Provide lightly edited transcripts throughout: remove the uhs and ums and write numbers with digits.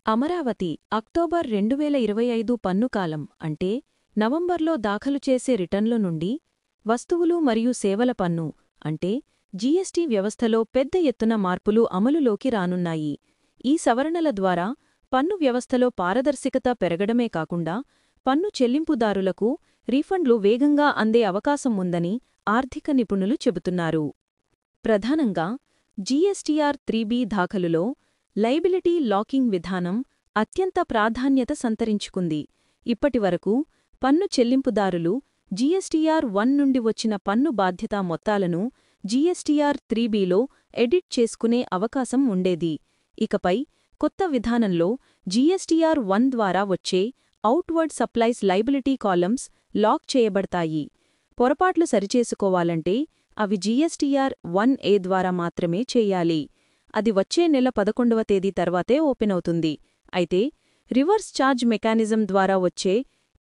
Amaravati October 2025 పన్నుకాలం అంటే నవంబర్లో దాఖలు చేసే రిటర్న్ల నుండి వస్తువులు మరియు సేవల పన్ను అంటే జీఎస్టీ వ్యవస్థలో పెద్ద ఎత్తున మార్పులు అమలులోకి రానున్నాయి. ఈ సవరణల ద్వారా పన్ను వ్యవస్థలో పారదర్శకత పెరగడమే కాకుండా పన్ను చెల్లింపుదారులకు రీఫండ్లు వేగంగా అందే అవకాశం ఉందని ఆర్థిక నిపుణులు చెబుతున్నారు. ప్రధానంగా జీఎస్టీఆర్ 3B దాఖలులో లయబిలిటీ లాకింగ్ విధానం అత్యంత ప్రాధాన్యత సంతరించుకుంది. ఇప్పటివరకు పన్ను చెల్లింపుదారులు జీఎస్టీఆర్ 1 నుండి వచ్చిన పన్ను బాధ్యతా మొత్తాలను జీఎస్టీఆర్ 3Bలో ఎడిట్ చేసుకునే అవకాశం ఉండేది. ఇకపై కొత్త విధానంలో జీఎస్టీఆర్ 1 ద్వారా వచ్చే outward supplies liability columns lock చేయబడతాయి. పొరపాట్లు సరిచేసుకోవాలంటే అవి జీఎస్టీఆర్ 1A ద్వారా మాత్రమే చేయాలి. అది వచ్చే నెల 11వ తేదీ తర్వాతే ఓపెనవుతుంది. అయితే రివర్స్ ఛార్జ్ మెకానిజం ద్వారా వచ్చే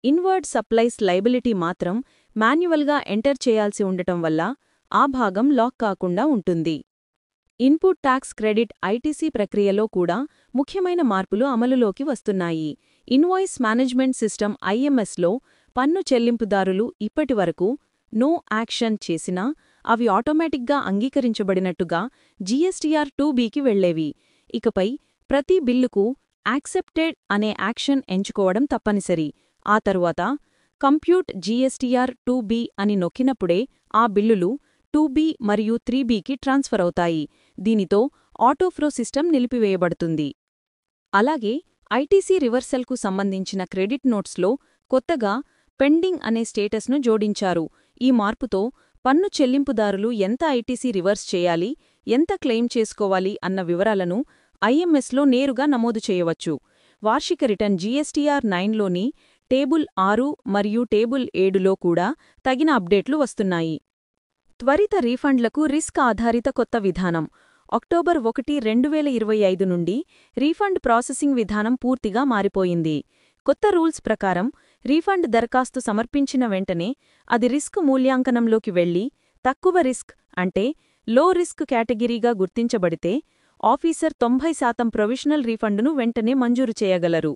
ఇన్వర్డ్ సప్లైస్ లయబిలిటీ మాత్రం మాన్యువల్గా ఎంటర్ చేయాల్సి ఉండటం వల్ల ఆ భాగం లాక్ కాకుండా ఉంటుంది. ఇన్పుట్ ట్యాక్స్ క్రెడిట్ ఐటీసీ ప్రక్రియలో కూడా ముఖ్యమైన మార్పులు అమలులోకి వస్తున్నాయి. ఇన్వాయిస్ మేనేజ్మెంట్ సిస్టమ్ ఐఎంఎస్లో పన్ను చెల్లింపుదారులు ఇప్పటివరకు నో యాక్షన్ చేసినా అవి ఆటోమేటిక్గా అంగీకరించబడినట్టుగా జీఎస్టీఆర్ 2Bకి వెళ్లేవి. ఇకపై ప్రతి బిల్లుకు యాక్సెప్టెడ్ అనే యాక్షన్ ఎంచుకోవడం తప్పనిసరి. ఆ తరువాత కంప్యూట్ జీఎస్టీఆర్ 2B అని నొక్కినప్పుడే ఆ బిల్లులు 2B మరియు 3Bకి ట్రాన్స్ఫర్ అవుతాయి. దీనితో ఆటోఫ్లో సిస్టమ్ నిలిపివేయబడుతుంది. అలాగే ఐటీసీ రివర్సల్కు సంబంధించిన క్రెడిట్ నోట్స్లో కొత్తగా పెండింగ్ అనే స్టేటస్ను జోడించారు. ఈ మార్పుతో పన్ను చెల్లింపుదారులు ఎంత ఐటీసీ రివర్స్ చేయాలి, ఎంత క్లెయిమ్ చేసుకోవాలి అన్న వివరాలను ఐఎంఎస్లో నేరుగా నమోదు చేయవచ్చు. వార్షిక రిటర్న్ జీఎస్టీఆర్ 9లోని టేబుల్ 6 మరియు టేబుల్ 7లో కూడా తగిన అప్డేట్లు వస్తున్నాయి. త్వరిత రీఫండ్లకు రిస్క్ ఆధారిత కొత్త విధానం. అక్టోబర్ 1, 2025 నుండి రీఫండ్ ప్రాసెసింగ్ విధానం పూర్తిగా మారిపోయింది. కొత్త రూల్స్ ప్రకారం రీఫండ్ దరఖాస్తు సమర్పించిన వెంటనే అది రిస్క్ మూల్యాంకనంలోకి వెళ్లి తక్కువ రిస్క్ అంటే లో రిస్క్ కేటగిరీగా గుర్తించబడితే ఆఫీసర్ 90% ప్రొవిషనల్ రీఫండును వెంటనే మంజూరు చేయగలరు.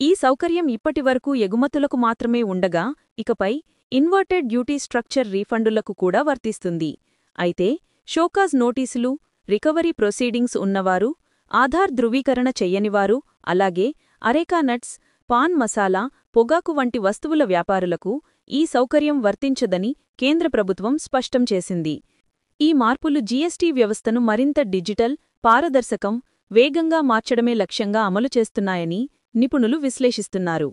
ఈ సౌకర్యం ఇప్పటివరకు ఎగుమతులకు మాత్రమే ఉండగా ఇకపై ఇన్వర్టెడ్ డ్యూటీ స్ట్రక్చర్ రీఫండులకు కూడా వర్తిస్తుంది. అయితే షోకాజ్ నోటీసులు, రికవరీ ప్రొసీడింగ్స్ ఉన్నవారు, ఆధార్ ధృవీకరణ చెయ్యనివారు, అలాగే అరేకా నట్స్, పాన్ మసాలా, పొగాకు వంటి వస్తువుల వ్యాపారులకు ఈ సౌకర్యం వర్తించదని కేంద్ర ప్రభుత్వం స్పష్టం చేసింది. ఈ మార్పులు జీఎస్టీ వ్యవస్థను మరింత డిజిటల్, పారదర్శకం, వేగంగా మార్చడమే లక్ష్యంగా అమలు చేస్తున్నాయని నిపుణులు విశ్లేషిస్తున్నారు.